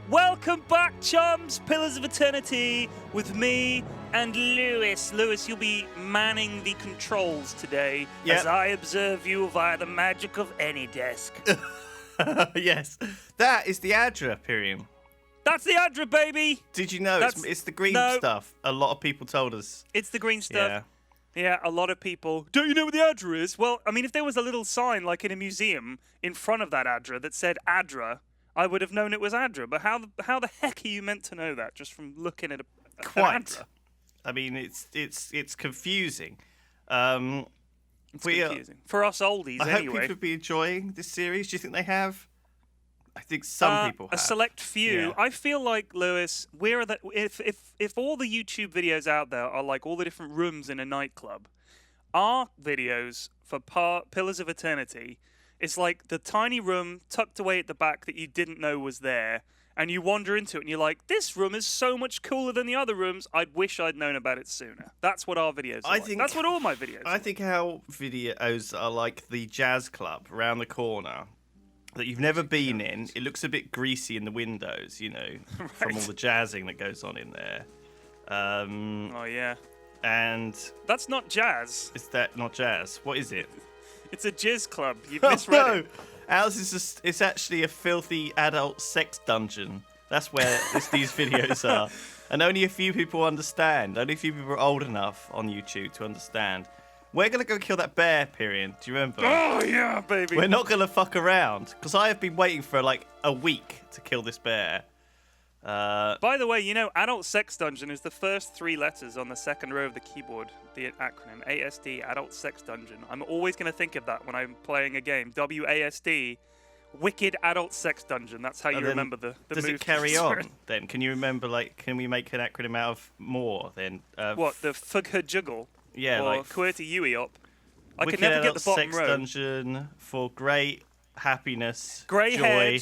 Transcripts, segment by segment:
Welcome back, chums! Pillars of Eternity with me and Lewis. Lewis, you'll be manning the controls today as I observe you via the magic of any desk. Yes, that is the Adra, Pyrian. That's the Adra, baby! Did you know it's the green stuff? A lot of people told us. It's the green stuff. Yeah, a lot of people. Don't you know what the Adra is? Well, I mean, if there was a little sign, like in a museum, in front of that Adra that said Adra, I would have known it was Adra. But how the heck are you meant to know that just from looking at an Adra? I mean, it's confusing. It's confusing. For us oldies, I hope people have been enjoying this series. Do you think they have? I think some people have. A select few. Yeah. I feel like, Lewis, if all the YouTube videos out there are like all the different rooms in a nightclub, our videos for Pillars of Eternity is like the tiny room tucked away at the back that you didn't know was there, and you wander into it and you're like, this room is so much cooler than the other rooms. I wish I'd known about it sooner. That's what our videos are like. That's what all my videos are. I think our videos are like the jazz club around the corner that you've never been in. It looks a bit greasy in the windows, you know, right, from all the jazzing that goes on in there. Oh, yeah. And that's not jazz. Is that not jazz? What is it? It's a jizz club. You've misread it. Ours is it's actually a filthy adult sex dungeon. That's where these videos are. And only a few people understand. Only a few people are old enough on YouTube to understand. We're going to go kill that bear, Pyrian. Do you remember? Oh, yeah, baby. We're not going to fuck around. Because I have been waiting for like a week to kill this bear. By the way, you know, Adult Sex Dungeon is the first 3 letters on the second row of the keyboard. The acronym, ASD, Adult Sex Dungeon. I'm always going to think of that when I'm playing a game. WASD, Wicked Adult Sex Dungeon. That's how you remember the Does it carry on, then? Can you remember, like, can we make an acronym out of more, then? What, the Fugha Juggle? Yeah, or like Querty Yui up. I Wicked can never get the bottom Sex row. Dungeon for great happiness, grey joy.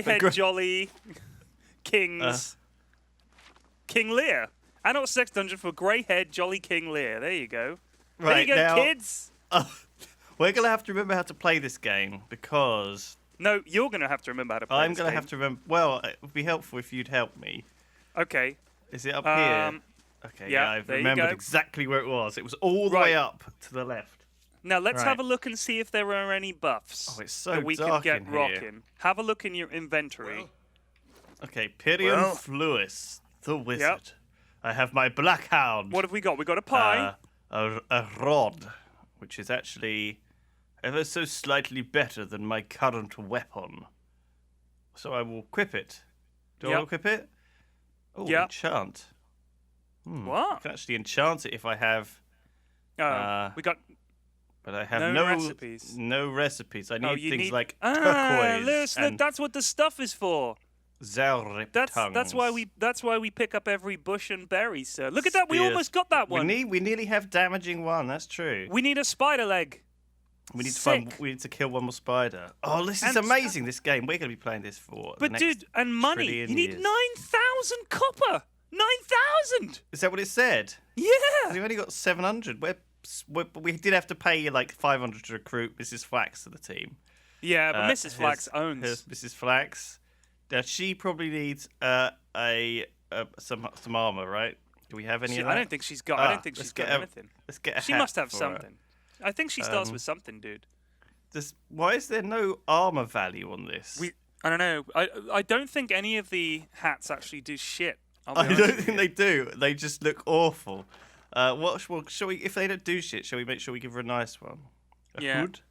Head, jolly, kings. King Lear. Adult Sex Dungeon for grey-haired, jolly King Lear. There you go. Right, there you go, now, kids. We're going to have to remember how to play this game because... No, you're going to have to remember how to play I'm going to have to remember... Well, it would be helpful if you'd help me. Okay. Is it up here? Okay, yeah, I've remembered exactly where it was. It was all the way up to the left. Now, let's have a look and see if there are any buffs that we can get rocking. Have a look in your inventory. Well, okay, Pyrian Fluis, the wizard. Yep. I have my black hound. What have we got? We got a pie. A rod, which is actually ever so slightly better than my current weapon. So I will equip it. Do I equip it? Oh, enchant. What? I can actually enchant it if I have... we got... But I have no recipes. No recipes. I need things like turquoise. Lewis, look, that's what the stuff is for. That's why we pick up every bush and berry, sir. Look at that, we almost got that one. We nearly have damaging one, that's true. We need a spider leg. We need to kill one more spider. Oh, this is amazing, this game. We're going to be playing this for the next and money. You need 9,000 copper. 9,000! Is that what it said? Yeah. We've only got 700. We did have to pay like 500 to recruit Mrs. Flax to the team. Yeah, but Mrs. Flax owns. Mrs. Flax. Now, she probably needs some armor, right? Do we have any of that? I don't think she's got. I don't think she's got anything. Let's get a She must have something. I think she starts with something, dude. Why is there no armor value on this? I don't know. I don't think any of the hats actually do shit. I don't think they do. They just look awful. Shall we? If they don't do shit, shall we make sure we give her a nice one? A hood?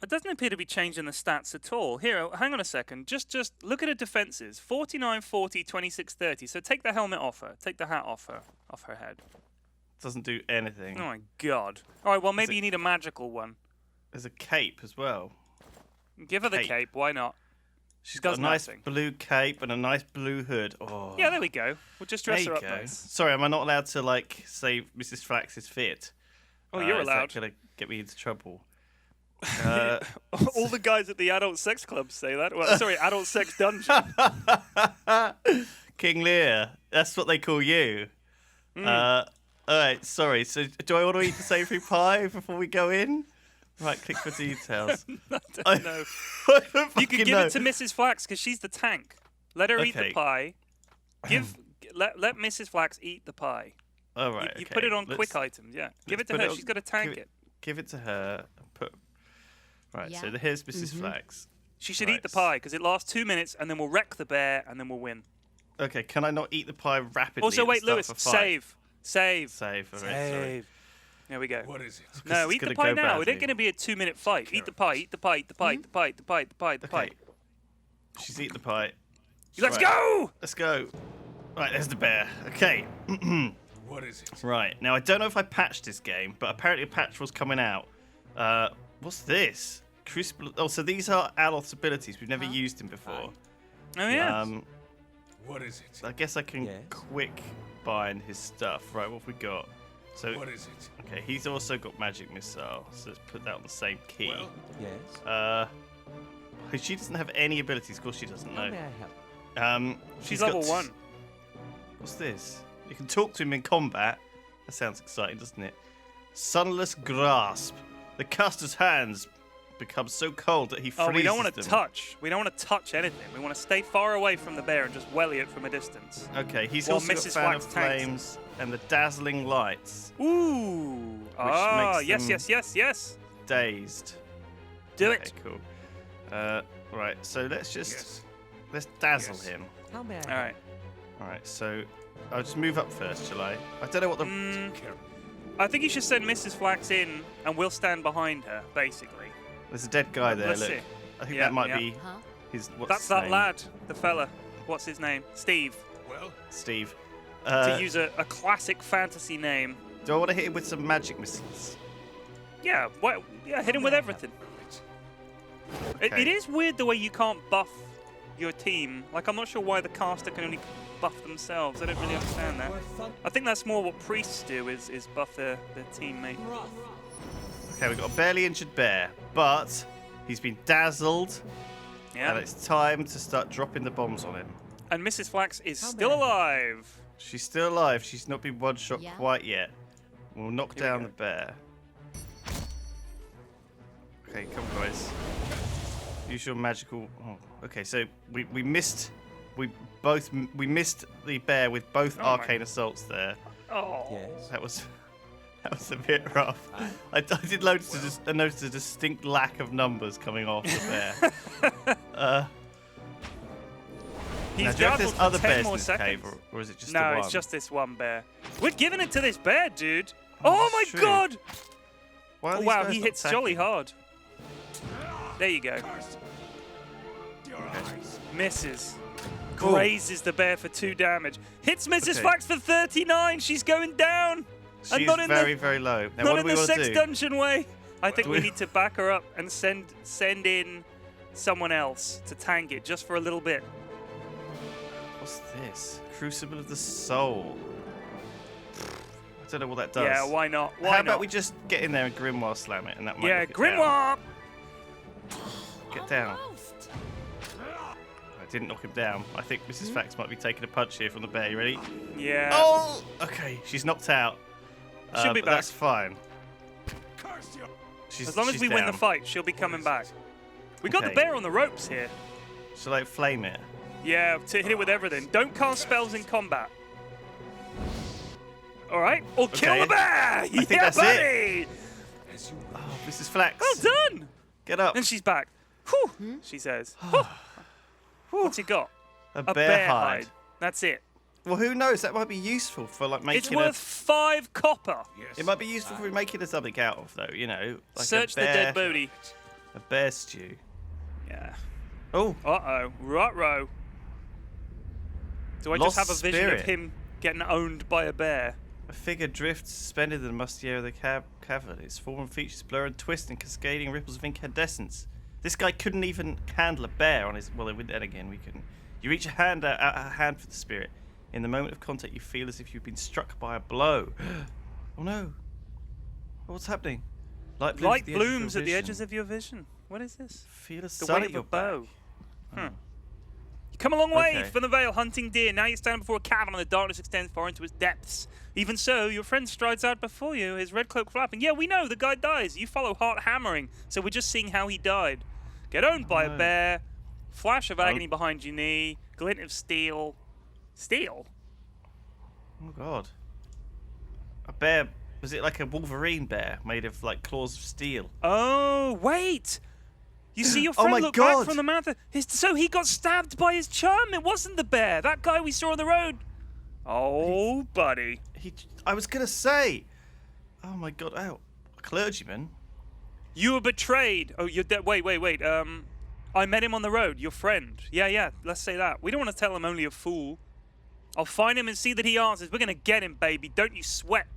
It doesn't appear to be changing the stats at all. Here, hang on a second. Just look at her defenses. 49, 40, 26, 30. So take the helmet off her. Take the hat off her head. Doesn't do anything. Oh my god. All right, well, maybe you need a magical one. There's a cape as well. Give her the cape. Why not? She's got a nice blue cape and a nice blue hood. Oh. Yeah, there we go. We'll just dress her up nice. Sorry, am I not allowed to, like, say Mrs. Flax is fit? Oh, you're allowed. Is that going to get me into trouble? All the guys at the adult sex club say that. Well, sorry, adult sex dungeon. King Lear. That's what they call you. All right, sorry. So do I want to eat the savoury pie before we go in? Right, click for details. I don't know. I don't You could fucking give know. it to Mrs. Flax because she's the tank. Let her eat the Okay. pie. Let Mrs. Flax eat the pie. All right. You okay. put it on Let's- quick items. Yeah, give it let's to put her. on- She's got to tank give it. Give it to her. And put. Right. Yeah. So here's Mrs. Flax. She should Right. eat the pie because it lasts 2 minutes, and then we'll wreck the bear, and then we'll win. Okay. Can I not eat the pie rapidly? Also, at the wait, start Lewis, of a fight? save. Save. All right, sorry. Save. There we go. What is it? No, it's eat the gonna pie go now. It badly. ain't going to be a 2-minute fight. Eat the pie, eat the pie, eat the pie, eat the pie, eat the pie, eat the pie, eat the pie, eat the pie. She's eaten the pie. Let's Right. go! Let's go. Right, there's the bear. Okay. What is it? Right. Now, I don't know if I patched this game, but apparently a patch was coming out. What's this? Crucible. Oh, so these are Aloth's abilities. We've never used them before. Oh, yeah. What is it? I guess I can quick bind his stuff. Right, what have we got? So, What is it? okay, he's also got magic missile. So let's put that on the same key. Well, She doesn't have any abilities. Of course, she doesn't know. She's She's level got 1. What's this? You can talk to him in combat. That sounds exciting, doesn't it? Sunless grasp. The caster's hands become so cold that he freezes Oh, we don't want to them. touch. We don't want to touch anything. We want to stay far away from the bear and just welly it from a distance. Okay, he's While also got Mrs. fan Flax of tanks. flames and the dazzling lights. Ooh. Ah, makes yes, them- yes. Dazed. Do Okay, it. cool. Right, so let's just yes. let's dazzle Yes. him. How may I All right. All right, so I'll just move up first, shall I? I don't know what the. I think you should send Mrs. Flax in, and we'll stand behind her, basically. There's a dead guy there. Let's look. see. I think Yeah, that might yeah. be Huh? his. What's That's his that name? lad, the fella. What's his name? Steve. Well, Steve. To use a classic fantasy name. Do I want to hit him with some magic missiles? Yeah, hit him with everything. Okay. It is weird the way you can't buff your team. Like, I'm not sure why the caster can only buff themselves. I don't really understand that. I think that's more what priests do, is buff their teammate. Okay, we've got a barely injured bear, but he's been dazzled, Yeah. and it's time to start dropping the bombs on him. And Mrs. Flax is How still many? Oh, alive. She's still alive. She's not been one-shot Yeah. quite yet. We'll knock Here we down go. the bear. Okay, come on, guys. Use your magical. Oh, okay, so we missed. We missed the bear with both Oh my- arcane assaults there. Oh. That was a bit rough. I did notice a distinct lack of numbers coming off the bear. He's Now, do you have dazzled this for other 10 bears in more this seconds. cave, or is it just the No, one? it's just this one bear. We're giving it to this bear, dude. Oh my that's true. god! Why are Oh, these wow, guys he not hits jolly attacking? hard. There you go. your eyes. Misses. Cool. Grazes the bear for 2 damage. Hits Mrs. Okay. Flax for 39. She's going down. And She's not in very, the, very low. Now, not what in do we the want to sex do? dungeon way. I think Do we we- need to back her up and send in someone else to tank it just for a little bit. What's this? Crucible of the Soul. I don't know what that does. Yeah, why not? Why How not? about we just get in there and Grimoire slam it, and that might Yeah, knock it down. Grimoire. Get down. I didn't knock him down. I think Mrs. Fax might be taking a punch here from the bear. You ready? Yeah. Oh! Okay, she's knocked out. She'll be but back. That's fine. Curse you. She's, As long as she's we win the down. fight, she'll be coming back. We got the Okay. bear on the ropes here. Shall I flame it? Yeah, to hit it with everything. Don't cast spells in combat. All right, or kill Okay. the bear. think Yeah, that's it. buddy. As you Oh, Mrs. Flax. Well done. Get up. And she's back. Whew, she says. Whew. What's he got? A A bear hide. That's it. Well, who knows? That might be useful for like It's making worth 5 copper. yes. It might be useful for making something out of, though. You know, like Search a the bear, dead booty. A bear stew. Yeah. Oh, Uh-oh. Ruh-roh. Do I Lost just have a vision spirit. of him getting owned by a bear? a figure drifts suspended in the musty air of the cavern. Its form and features blur and twist in cascading ripples of incandescence. This guy couldn't even handle a bear on his. Well, then again, we couldn't. You reach a hand out a hand for the spirit. In the moment of contact, you feel as if you've been struck by a blow. Oh no! What's happening? Light blooms at the edges of your vision. What is this? Feel a The sun weight at of your a bow. back. You Come a long way Okay. from the Vale, hunting deer. Now you stand before a cavern, and the darkness extends far into its depths. Even so, your friend strides out before you, his red cloak flapping. Yeah, we know, the guy dies. You follow heart hammering, so we're just seeing how he died. Get owned by a no. bear, flash of Oh. agony behind your knee, glint of steel. Steel? Oh god. A bear. Was it like a Wolverine bear made of like claws of steel? Oh, wait! You see your Oh friend my look back God. from the mountain. So he got stabbed by his chum. It wasn't the bear. That guy we saw on the road. Oh, buddy. I was gonna say. Oh my god. Oh, a clergyman. You were betrayed. Oh, you're dead. Wait. I met him on the road. Your friend. Yeah. Let's say that. We don't want to tell him only a fool. I'll find him and see that he answers. We're gonna get him, baby. Don't you sweat.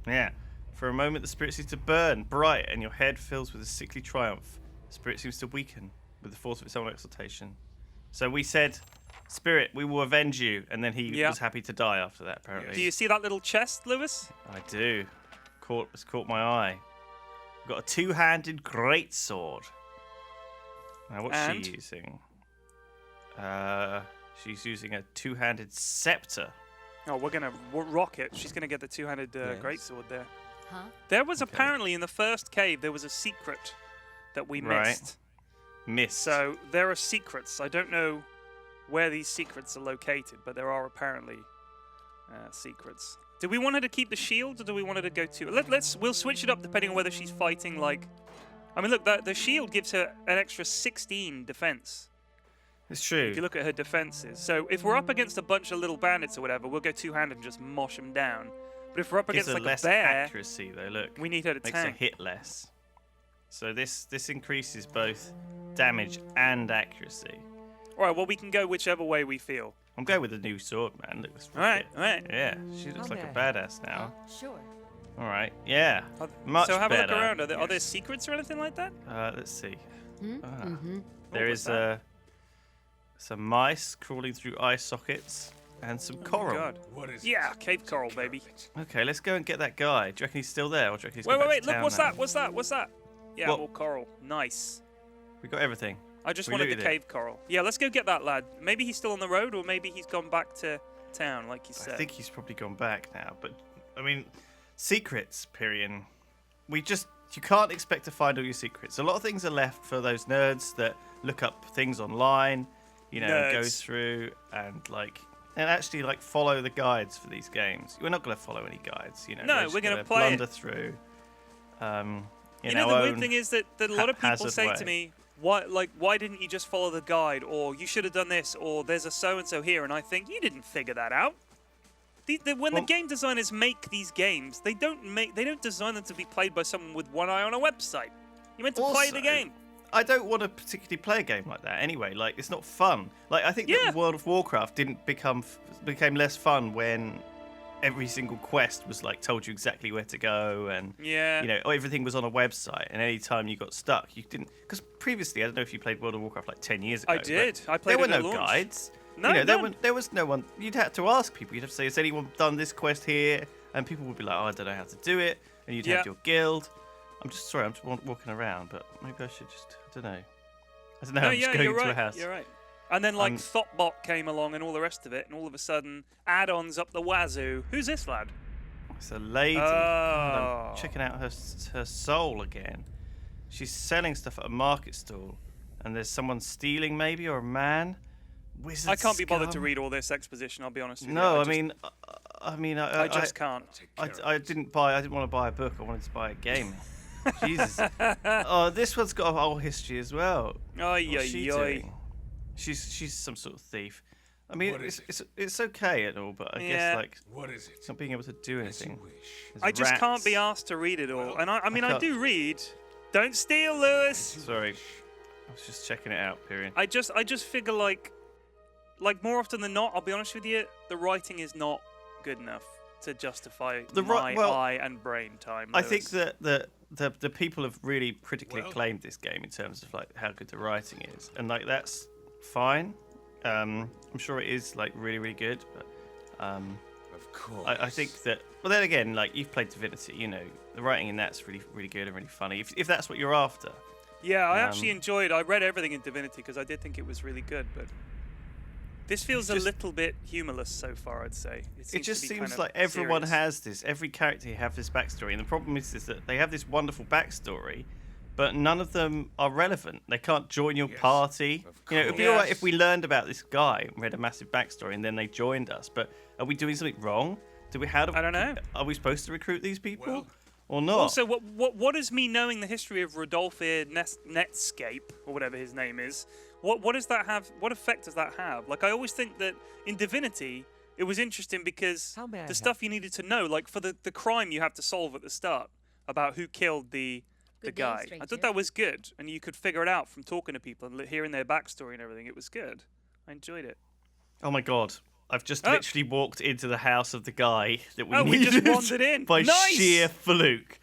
Yeah. For a moment, the spirit seems to burn bright, and your head fills with a sickly triumph. The spirit seems to weaken with the force of its own exaltation. So we said, "Spirit, we will avenge you," and then he Yeah. was happy to die after that. Apparently. Do you see that little chest, Lewis? I do. It's caught my eye. We've got a two-handed greatsword. Now, what's And? she using? She's using a two-handed scepter. Oh, we're gonna rock it. She's gonna get the two-handed Yes. greatsword there. Huh? There was apparently in the first cave there was a secret that we Right. missed. Mist. So there are secrets. I don't know where these secrets are located, but there are apparently secrets. Do we want her to keep the shield, or do we want her to go to? We'll switch it up depending on whether she's fighting. Like, I mean, look, the shield gives her an extra 16 defense. It's true. If you look at her defenses. So if we're up against a bunch of little bandits or whatever, we'll go two-handed and just mosh them down. But if we're up Gives against her like less a bear, accuracy though. Look. we need her to Makes her tank. hit less. So this increases both damage and accuracy. All right, well, we can go whichever way we feel. I'm going with the new sword, man. Looks All right, wicked. all right. Yeah, she looks How like a may I badass now. Sure. All right. Yeah. Are- Much so have a look better. around. Are there Yes. secrets or anything like that? Let's see. Hmm? Ah. Mm-hmm. There what's is that? some mice crawling through eye sockets and some coral. God. What is Yeah, it? cave coral, Take care baby. of it. Okay, let's go and get that guy. Do you reckon he's still there, or do you reckon he's Wait, gone back wait, to look, town what's now? that? What's that? Yeah, What? more coral. Nice. We got everything. I just We wanted the looted it. cave coral. Yeah, let's go get that lad. Maybe he's still on the road, or maybe he's gone back to town, like you said. I think he's probably gone back now. But I mean, secrets, Pyrian. You can't expect to find all your secrets. A lot of things are left for those nerds that look up things online, you know, and go Nerds. through and actually follow the guides for these games. We're not going to follow any guides, you know. No, just we're gonna gonna play it. blunder through. You know, the weird thing is that a lot of people haphazard say way. to me, why didn't you just follow the guide, or you should have done this, or there's a so-and-so here, and I think, you didn't figure that out. When the Well- game designers make these games, they don't design them to be played by someone with one eye on a website. You're meant to play the Also, game. I don't want to particularly play a game like that anyway. Like, it's not fun. Like, I think Yeah. that World of Warcraft became less fun when every single quest was told you exactly where to go, and Yeah. you know, everything was on a website, and any time you got stuck, you didn't. Because previously, I don't know if you played World of Warcraft 10 years ago. I but did. I played There were it at no launch. guides. No, you know, none. there was no one. You'd have to ask people. You'd have to say, "Has anyone done this quest here?" And people would be like, "Oh, I don't know how to do it." And you'd Yeah. have your guild. I'm just walking around, but maybe I should just. I don't know. I'm No, just yeah, going you're into right. a house. You're right. And then Um, Thoughtbot came along and all the rest of it, and all of a sudden, add-ons up the wazoo. Who's this lad? It's a lady. Oh. God, I'm checking out her soul again. She's selling stuff at a market stall, and there's someone stealing, maybe, or a man. Wizard I can't be bothered to scum? read all this exposition. I'll be honest with you. No, I I just can't. Take care of I it. didn't want to buy a book. I wanted to buy a game. Jesus. Oh, this one's got a whole history as well. Ay, What's ay, she ay. doing? She's some sort of thief. I mean, What is it's okay and all, but I Yeah. guess What is it? not being able to do As you anything. wish. There's I just can't be rats. asked to read it all. Well, And I mean, I can't- do read. Don't steal, Lewis. Sorry, I was just checking it out, Pyrian. I just figure like more often than not, I'll be honest with you, the writing is not good enough to justify my eye and brain time. I think Lewis. that the people have really critically Well- acclaimed this game in terms of how good the writing is, and that's fine. I'm sure it is really really good, but Of course. I think that. Well, then again, you've played Divinity, you know, the writing in that's really really good and really funny. If that's what you're after. Yeah, I actually Um, enjoyed. I read everything in Divinity because I did think it was really good. But This feels a little bit humorless so far, I'd say. It just to be seems kind of like everyone serious. has this. Every character have this backstory, and the problem is that they have this wonderful backstory, but none of them are relevant. They can't join your party. You know, it'd be course. alright if we learned about this guy and read a massive backstory, and then they joined us. But are we doing something wrong? I don't know. Are we supposed to recruit these people Well, or not? Also, what does me knowing the history of Rodolphe Netscape, or whatever his name is, what does that have? What effect does that have? Like, I always think that in Divinity, it was interesting because How may I the help? stuff you needed to know, like for the crime you have to solve at the start about who killed the Good day, guy. I stranger. thought that was good, and you could figure it out from talking to people and hearing their backstory and everything. It was good. I enjoyed it. Oh my god. I've just Oh. literally walked into the house of the guy that we Oh, we needed just wandered in. by Nice! sheer fluke.